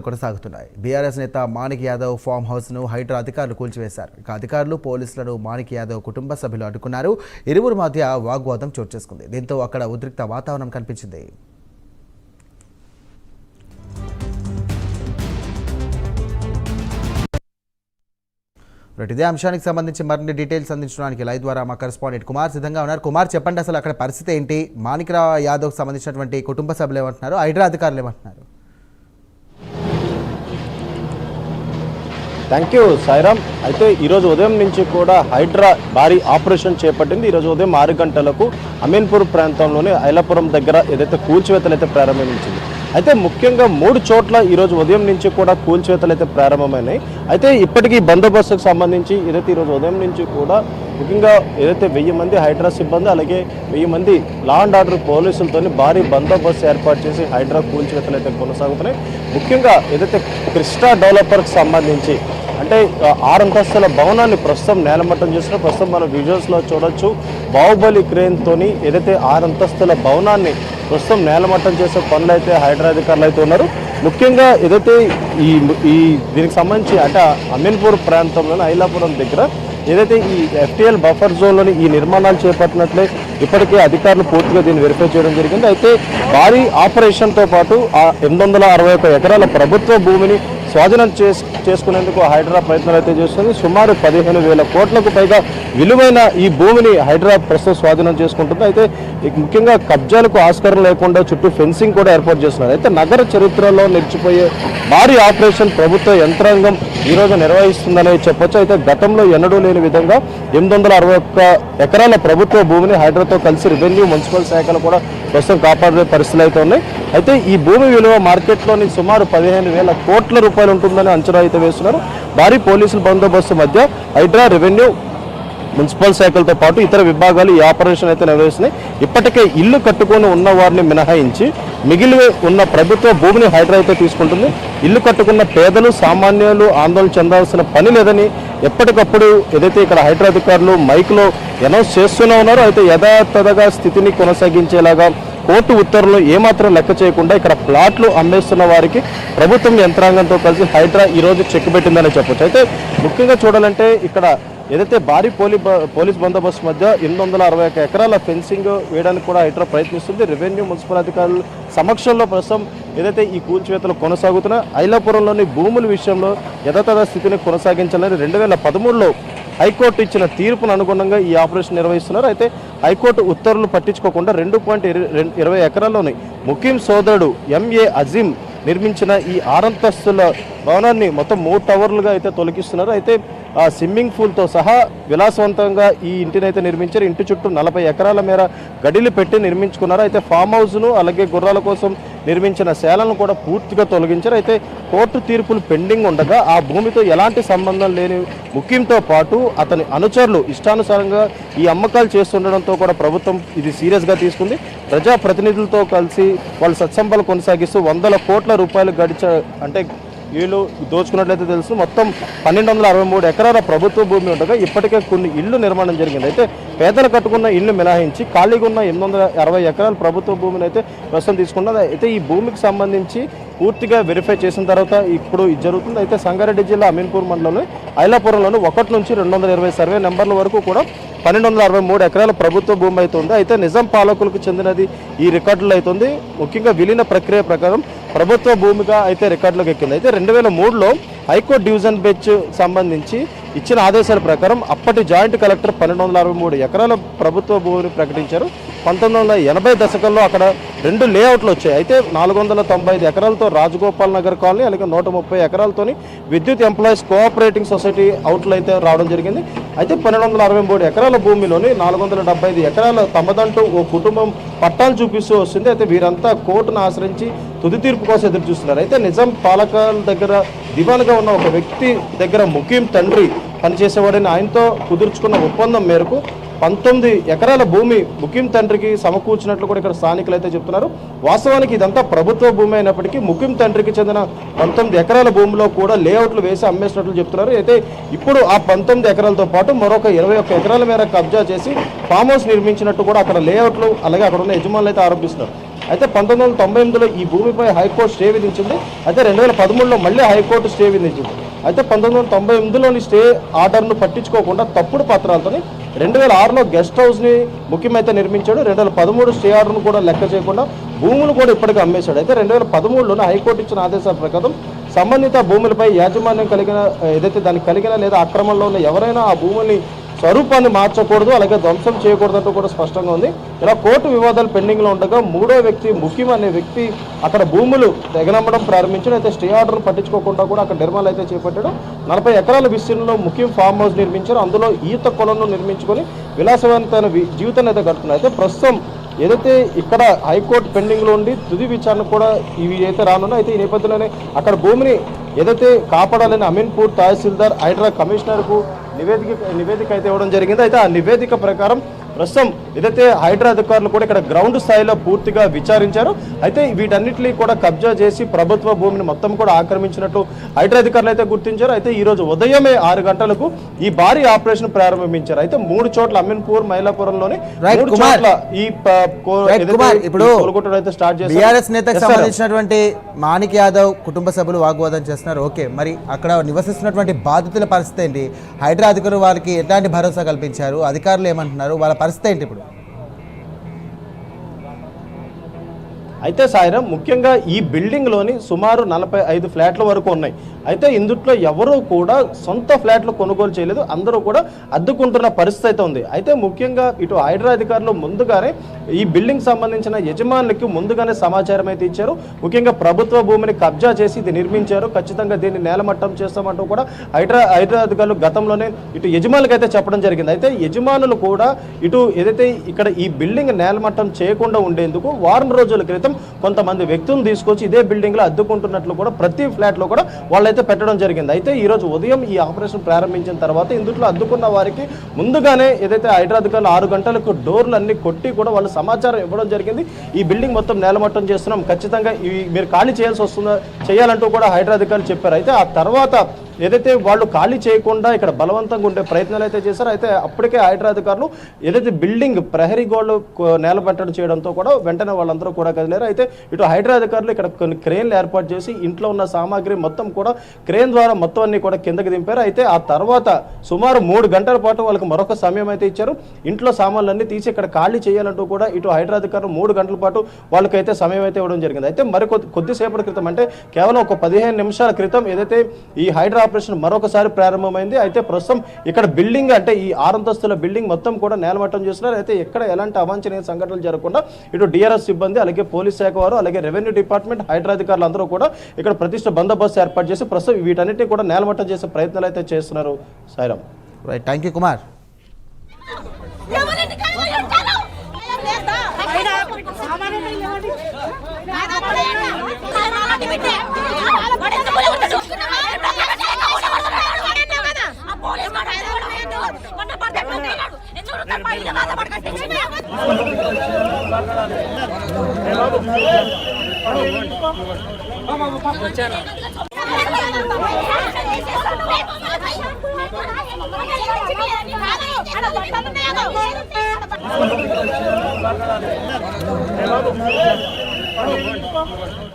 కొనసాగుతున్నాయి. బీఆర్ఎస్ నేత మాణిక్ యాదవ్ ఫామ్ హౌస్ను హైడ్రా అధికారులు కూల్చివేశారు. ఇక అధికారులు పోలీసులను మాణిక్ యాదవ్ కుటుంబ సభ్యులు అడ్డుకున్నారు. ఇరువురి మధ్య వాగ్వాదం చోటు చేసుకుంది. దీంతో అక్కడ ఉద్రిక్త వాతావరణం కనిపించింది. ఇదే అంశానికి సంబంధించి మరిన్ని డీటెయిల్స్ అందించడానికి లైవ్ ద్వారా మా కరెస్పాండెంట్ కుమార్ సిద్ధంగా ఉన్నారు. కుమార్, చెప్పండి, అసలు అక్కడ పరిస్థితి ఏంటి? మాణిక్ యాదవ్కి సంబంధించినటువంటి కుటుంబ సభ్యులు ఏమంటున్నారు, హైడ్రా అధికారులు ఏమంటున్నారు? Thank you Sairam. అయితే ఈరోజు ఉదయం నుంచి కూడా హైడ్రా భారీ ఆపరేషన్ చేపట్టింది. ఈరోజు ఉదయం 6 గంటలకు అమీన్పూర్ ప్రాంతంలోని ఐలాపురం దగ్గర ఏదైతే కూల్చివేతలు అయితే ప్రారంభించింది. అయితే ముఖ్యంగా 3 చోట్ల ఈరోజు ఉదయం నుంచి కూడా కూల్చివేతలు అయితే ప్రారంభమైనాయి. అయితే ఇప్పటికీ బందోబస్తుకు సంబంధించి ఏదైతే ఈరోజు ఉదయం నుంచి కూడా ముఖ్యంగా ఏదైతే 1000 మంది హైడ్రా సిబ్బంది అలాగే 1000 మంది లా అండ్ ఆర్డర్ పోలీసులతో భారీ బందోబస్తు ఏర్పాటు చేసి హైడ్రా కూల్చివేతలు అయితే కొనసాగుతున్నాయి. ముఖ్యంగా ఏదైతే క్రిస్టా డెవలపర్కి సంబంధించి అంటే 6 అంతస్తుల భవనాన్ని ప్రస్తుతం నేలమట్టం చేస్తున్నారు. ప్రస్తుతం మనం విజువల్స్లో చూడొచ్చు. బాహుబలి క్రేన్తోని ఏదైతే 6 అంతస్తుల భవనాన్ని ప్రస్తుతం నేలమట్టం చేసే పనులు అయితే హైడ్రా అధికారులు అయితే ఉన్నారు. ముఖ్యంగా ఏదైతే ఈ దీనికి సంబంధించి అంటే అమీన్పూర్ ప్రాంతంలోని ఐలాపురం దగ్గర ఏదైతే ఈ ఎఫ్టీఎల్ బఫర్ జోన్లోని ఈ నిర్మాణాలు చేపట్టినట్లే ఇప్పటికే అధికారులు పూర్తిగా దీన్ని వెరిఫై చేయడం జరిగింది. అయితే భారీ ఆపరేషన్తో పాటు 861 ఎకరాల ప్రభుత్వ భూమిని స్వాధీనం చేసుకునేందుకు హైడ్రా ప్రయత్నాలు అయితే చేస్తుంది. సుమారు 15,000 కోట్లకు పైగా విలువైన ఈ భూమిని హైడ్రా ప్రస్తుతం స్వాధీనం చేసుకుంటుంది. అయితే ముఖ్యంగా కబ్జాలకు ఆస్కారం లేకుండా చుట్టూ ఫెన్సింగ్ కూడా ఏర్పాటు చేస్తున్నారు. అయితే నగర చరిత్రలో నిలిచిపోయే భారీ ఆపరేషన్ ప్రభుత్వ యంత్రాంగం ఈరోజు నిర్వహిస్తుందనే చెప్పొచ్చు. అయితే గతంలో ఎన్నడూ లేని విధంగా 861 ఎకరాల ప్రభుత్వ భూమిని హైడ్రాతో కలిసి రెవెన్యూ మున్సిపల్ శాఖలు కూడా ప్రస్తుతం కాపాడే పరిస్థితులు అయితే ఉన్నాయి. అయితే ఈ భూమి విలువ మార్కెట్లోని సుమారు 15,000 కోట్ల రూపాయలు ఉంటుందని అంచనా అయితే వేస్తున్నారు. భారీ పోలీసుల బందోబస్తు మధ్య హైడ్రా, రెవెన్యూ, మున్సిపల్ శాఖలతో పాటు ఇతర విభాగాలు ఈ ఆపరేషన్ అయితే నిర్వహిస్తున్నాయి. ఇప్పటికే ఇల్లు కట్టుకొని ఉన్న వారిని మినహాయించి మిగిలి ఉన్న ప్రభుత్వ భూమిని హైడ్రా అయితే తీసుకుంటుంది. ఇల్లు కట్టుకున్న పేదలు, సామాన్యులు ఆందోళన చెందాల్సిన పని లేదని ఎప్పటికప్పుడు ఏదైతే ఇక్కడ హైడ్రా అధికారులు మైక్లో అనౌన్స్ చేస్తూనే ఉన్నారో అయితే యథాతథగా స్థితిని కొనసాగించేలాగా కోర్టు ఉత్తర్వులు ఏమాత్రం లెక్క చేయకుండా ఇక్కడ ప్లాట్లు అమ్మేస్తున్న వారికి ప్రభుత్వం యంత్రాంగంతో కలిసి హైడ్రా ఈరోజు చెక్ పెట్టిందని చెప్పొచ్చు. అయితే ముఖ్యంగా చూడాలంటే ఇక్కడ ఏదైతే భారీ పోలీస్ బందోబస్తు మధ్య 861 ఎకరాల ఫెన్సింగ్ వేయడానికి కూడా హైడ్రా ప్రయత్నిస్తుంది. రెవెన్యూ, మున్సిపల్ అధికారుల సమక్షంలో ప్రస్తుతం ఏదైతే ఈ కూల్చివేతలు కొనసాగుతున్నా ఐలాపురంలోని భూముల విషయంలో యథాతథ స్థితిని కొనసాగించాలని 2013లో హైకోర్టు ఇచ్చిన తీర్పును అనుగుణంగా ఈ ఆపరేషన్ నిర్వహిస్తున్నారు. అయితే హైకోర్టు ఉత్తర్వులు పట్టించుకోకుండా 2.20 ఎకరాల్లోని ముఖ్యం సోదరుడు ఎంఏ అజీం నిర్మించిన ఈ 6 అంతస్తుల భవనాన్ని మొత్తం 3 టవర్లుగా అయితే తొలగిస్తున్నారు. అయితే ఆ స్విమ్మింగ్ పూల్తో సహా విలాసవంతంగా ఈ ఇంటిని అయితే నిర్మించారు. ఇంటి చుట్టూ 40 ఎకరాల మేర గడిలు పెట్టి నిర్మించుకున్నారు. అయితే ఫామ్ హౌస్ను అలాగే గుర్రాల కోసం నిర్మించిన శాలను కూడా పూర్తిగా తొలగించారు. అయితే కోర్టు తీర్పులు పెండింగ్ ఉండగా ఆ భూమితో ఎలాంటి సంబంధం లేని ముఖ్యంతో పాటు అతని అనుచరులు ఇష్టానుసారంగా ఈ అమ్మకాలు చేస్తుండడంతో కూడా ప్రభుత్వం ఇది సీరియస్గా తీసుకుంది. ప్రజాప్రతినిధులతో కలిసి వాళ్ళు సత్సంబాలు కొనసాగిస్తూ 100 కోట్ల రూపాయలు అంటే వీళ్ళు దోచుకున్నట్లయితే తెలుసు. మొత్తం 1263 ఎకరాల ప్రభుత్వ భూమి ఉండగా ఇప్పటికే కొన్ని ఇళ్లు నిర్మాణం జరిగింది. అయితే పేదలు కట్టుకున్న ఇళ్లు మినహాయించి ఖాళీగా ఉన్న 860 ఎకరాల ప్రభుత్వ భూమిని అయితే ప్రస్తుతం తీసుకున్నది. అయితే ఈ భూమికి సంబంధించి పూర్తిగా వెరిఫై చేసిన తర్వాత ఇప్పుడు ఇది జరుగుతుంది. అయితే సంగారెడ్డి జిల్లా అమీన్పూర్ మండలంలో ఐలాపురంలోని 1 నుంచి 220 సర్వే నెంబర్ల వరకు కూడా 1263 ఎకరాల ప్రభుత్వ భూమి అవుతుంది. అయితే నిజాం పాలకులకు చెందినది ఈ రికార్డులో అవుతుంది. ముఖ్యంగా విలీన ప్రక్రియ ప్రకారం ప్రభుత్వ భూమిగా అయితే రికార్డులోకి ఎక్కింది. అయితే 2003లో హైకోర్టు డివిజన్ బెంచ్ సంబంధించి ఇచ్చిన ఆదేశాల ప్రకారం అప్పటి జాయింట్ కలెక్టర్ 1263 ఎకరాల ప్రభుత్వ భూమిని ప్రకటించారు. 1980 దశకంలో అక్కడ 2 లేఅవుట్లు వచ్చాయి. అయితే 495 ఎకరాలతో రాజగోపాల్ నగర్ కాలనీ అలాగే 130 ఎకరాలతోని విద్యుత్ ఎంప్లాయీస్ కోఆపరేటింగ్ సొసైటీ అవుట్లు అయితే రావడం జరిగింది. అయితే 1263 ఎకరాల భూమిలోని 475 ఎకరాల తమదంటూ ఓ కుటుంబం పట్టాలు చూపిస్తూ వస్తుంది. అయితే వీరంతా కోర్టును ఆశ్రయించి తుది తీర్పు కోసం ఎదురు చూస్తున్నారు. అయితే నిజాం పాలకాల దగ్గర దివాన్గా ఉన్న ఒక వ్యక్తి దగ్గర ముఖ్యం తండ్రి పనిచేసేవాడని ఆయనతో కుదుర్చుకున్న ఒప్పందం మేరకు 19 ఎకరాల భూమి ముఖ్యం తండ్రికి సమకూర్చినట్లు కూడా ఇక్కడ స్థానికులు అయితే చెప్తున్నారు. వాస్తవానికి ఇదంతా ప్రభుత్వ భూమి అయినప్పటికీ ముఖ్యం తండ్రికి చెందిన 19 ఎకరాల భూమిలో కూడా లేఅవుట్లు వేసి అమ్మేసినట్లు చెప్తున్నారు. అయితే ఇప్పుడు ఆ 19 ఎకరాలతో పాటు మరొక 21 ఎకరాల మేర కబ్జా చేసి ఫామ్ హౌస్ నిర్మించినట్టు కూడా అక్కడ లేఅవుట్లు అలాగే అక్కడ ఉన్న యజమానులు అయితే ఆరోపిస్తున్నారు. అయితే 1998లో ఈ భూమిపై హైకోర్టు స్టే విధించింది. అయితే 2013లో మళ్ళీ హైకోర్టు స్టే విధించింది. అయితే 1998లోని స్టే ఆర్డర్ను పట్టించుకోకుండా తప్పుడు పత్రాలతోని 2006లో గెస్ట్ హౌస్ని ముఖ్యమైతే నిర్మించాడు. 2013 స్టే ఆర్డర్ను కూడా లెక్క చేయకుండా భూములు కూడా ఇప్పటికీ అమ్మేశాడు. అయితే 2013లోనే హైకోర్టు ఇచ్చిన ఆదేశాల ప్రకారం సంబంధిత భూములపై యాజమాన్యం కలిగిన ఏదైతే దానికి కలిగిన లేదా అక్రమంలో ఉన్న ఎవరైనా ఆ భూముల్ని స్వరూపాన్ని మార్చకూడదు, అలాగే ధ్వంసం చేయకూడదంటూ కూడా స్పష్టంగా ఉంది. ఇలా కోర్టు వివాదాలు పెండింగ్లో ఉండగా మూడో వ్యక్తి ముఖ్యం అనే వ్యక్తి అక్కడ భూములు తెగనమ్మడం ప్రారంభించాడు. అయితే స్టే ఆర్డర్ పట్టించుకోకుండా కూడా అక్కడ నిర్మాణాలు అయితే చేపట్టాడు. 40 ఎకరాల విస్తీర్ణంలో ముఖ్యం ఫామ్ హౌస్ నిర్మించారు. అందులో ఈత కొలను నిర్మించుకొని విలాసవంతమైన జీవితాన్ని అయితే గడుపుతున్నారు. అయితే ప్రస్తుతం ఏదైతే ఇక్కడ హైకోర్టు పెండింగ్లో ఉండి తుది విచారణ కూడా ఇవి అయితే రానున్నాయి. అయితే ఈ నేపథ్యంలోనే అక్కడ భూమిని ఏదైతే కాపాడాలని అమీన్పూర్ తహసీల్దార్ హైడ్రా కమిషనర్కు నివేదిక అయితే ఇవ్వడం జరిగింది. అయితే ఆ నివేదిక ప్రకారం ప్రస్తుతం ఏదైతే హైడ్రా అధికారులు కూడా ఇక్కడ గ్రౌండ్ స్థాయిలో పూర్తిగా విచారించారు. అయితే వీటన్నిటిని కూడా కబ్జా చేసి ప్రభుత్వ భూమిని మొత్తం కూడా ఆక్రమించినట్టు హైడ్రా అధికారులు అయితే గుర్తించారు. అయితే ఈ రోజు ఉదయమే 6 గంటలకు ఈ భారీ ఆపరేషన్ ప్రారంభించారు. అయితే 3 చోట్ల అమీన్పూర్, మైలాపురంలోని 3 చోట్ల ఈ ఇప్పుడు స్టార్ట్ చేశారు. బీఆర్ఎస్ నేతకు సంబంధించినటువంటి మాణిక్ యాదవ్ కుటుంబ సభ్యులు వాగ్వాదం చేస్తున్నారు. ఓకే, మరి అక్కడ నివసిస్తున్నటువంటి బాధితుల పరిస్థితి ఏంటి? హైడ్రా అధికారులు వారికి ఎట్లాంటి భరోసా కల్పించారు? అధికారులు ఏమంటున్నారు? వాళ్ళ పరిస్థితి ఏంటి ఇప్పుడు? అయితే సాయిరాం, ముఖ్యంగా ఈ బిల్డింగ్లోని సుమారు 45 ఫ్లాట్ల వరకు ఉన్నాయి. అయితే ఇందుట్లో ఎవరూ కూడా సొంత ఫ్లాట్లు కొనుగోలు చేయలేదు, అందరూ కూడా అద్దుకుంటున్న పరిస్థితి అయితే ఉంది. అయితే ముఖ్యంగా ఇటు హైడ్రా అధికారులు ముందుగానే ఈ బిల్డింగ్ సంబంధించిన యజమానులకి ముందుగానే సమాచారం అయితే ఇచ్చారు. ముఖ్యంగా ప్రభుత్వ భూమిని కబ్జా చేసి ఇది నిర్మించారు, ఖచ్చితంగా దీన్ని నేలమట్టం చేస్తామంటూ కూడా హైడ్రా అధికారులు గతంలోనే ఇటు యజమానులకు అయితే చెప్పడం జరిగింది. అయితే యజమానులు కూడా ఇటు ఏదైతే ఇక్కడ ఈ బిల్డింగ్ నేలమట్టం చేయకుండా ఉండేందుకు వారం రోజుల క్రితం కొంతమంది వ్యక్తులను తీసుకొచ్చి ఇదే బిల్డింగ్ లో అద్దుకుంటున్నట్లు కూడా ప్రతి ఫ్లాట్ లో కూడా వాళ్ళైతే పెట్టడం జరిగింది. అయితే ఈ రోజు ఉదయం ఈ ఆపరేషన్ ప్రారంభించిన తర్వాత ఇందులో అద్దుకున్న వారికి ముందుగానే ఏదైతే హైడ్రా అధికారులు 6 గంటలకు డోర్లు అన్ని కొట్టి కూడా వాళ్ళు సమాచారం ఇవ్వడం జరిగింది. ఈ బిల్డింగ్ మొత్తం నేలమట్టం చేస్తున్నాం, ఖచ్చితంగా ఇవి మీరు ఖాళీ చేయాల్సి వస్తుందా చేయాలంటూ కూడా హైడ్రా అధికారులు చెప్పారు. అయితే ఆ తర్వాత ఏదైతే వాళ్ళు ఖాళీ చేయకుండా ఇక్కడ బలవంతంగా ఉండే ప్రయత్నాలు అయితే చేశారు. అయితే అప్పటికే హైడ్రా అధికారులు ఏదైతే బిల్డింగ్ ప్రహరీ గోడలు నేలబెట్టడం చేయడంతో కూడా వెంటనే వాళ్ళందరూ కూడా కదిలేరు. అయితే ఇటు హైడ్రా అధికారులు ఇక్కడ కొన్ని క్రేన్లు ఏర్పాటు చేసి ఇంట్లో ఉన్న సామాగ్రి మొత్తం కూడా క్రేన్ ద్వారా మొత్తం అన్ని కూడా కిందకి దింపారు. అయితే ఆ తర్వాత సుమారు 3 గంటల పాటు వాళ్ళకి మరొక సమయం అయితే ఇచ్చారు. ఇంట్లో సామాన్లన్నీ తీసి ఇక్కడ ఖాళీ చేయాలంటూ కూడా ఇటు హైడ్రా అధికారులు 3 గంటల పాటు వాళ్ళకైతే సమయం అయితే ఇవ్వడం జరిగింది. అయితే మరి కొద్దిసేపటి క్రితం, అంటే కేవలం ఒక 15 నిమిషాల క్రితం ఏదైతే ఈ హైడ్రా ఆపరేషన్ మరొకసారి ప్రారంభమైంది. అయితే ప్రస్తుతం ఇక్కడ బిల్డింగ్, అంటే ఈ 6 అంతస్తుల బిల్డింగ్ మొత్తం కూడా నేలమట్టం చేస్తున్నారు. అయితే ఎక్కడ ఎలాంటి అవాంఛనీయ సంఘటనలు జరగకుండా ఇటు డిఆర్ఎస్ సిబ్బంది, అలాగే పోలీస్ శాఖ వారు, అలాగే రెవెన్యూ డిపార్ట్మెంట్, హైడ్రా అధికారులు అందరూ కూడా ఇక్కడ ప్రతిష్ట బందోబస్తు ఏర్పాటు చేసి ప్రస్తుతం వీటన్నిటిని కూడా నేలమట్టం చేసే ప్రయత్నాలు అయితే చేస్తున్నారు. Sairam. Right, thank you Kumar.